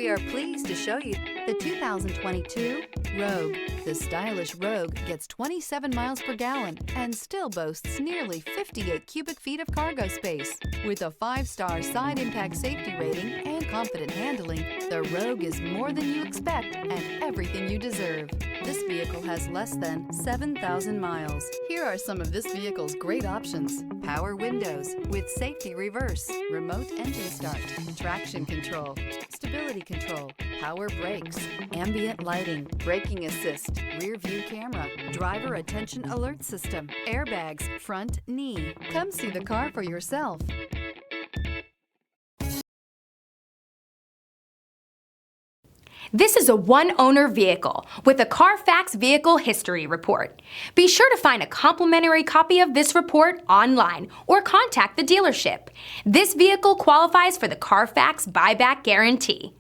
We are pleased to show you the 2022 Rogue. The stylish Rogue gets 27 miles per gallon and still boasts nearly 58 cubic feet of cargo space. With a 5-star side impact safety rating and confident handling, the Rogue is more than you expect and everything you deserve. This vehicle has less than 7,000 miles. Here are some of this vehicle's great options: power windows with safety reverse, remote engine start, traction control, stability control, power brakes, ambient lighting, braking assist, rear view camera, driver attention alert system, airbags, front knee. Come see the car for yourself. This is a one-owner vehicle with a Carfax Vehicle History Report. Be sure to find a complimentary copy of this report online or contact the dealership. This vehicle qualifies for the Carfax Buyback Guarantee.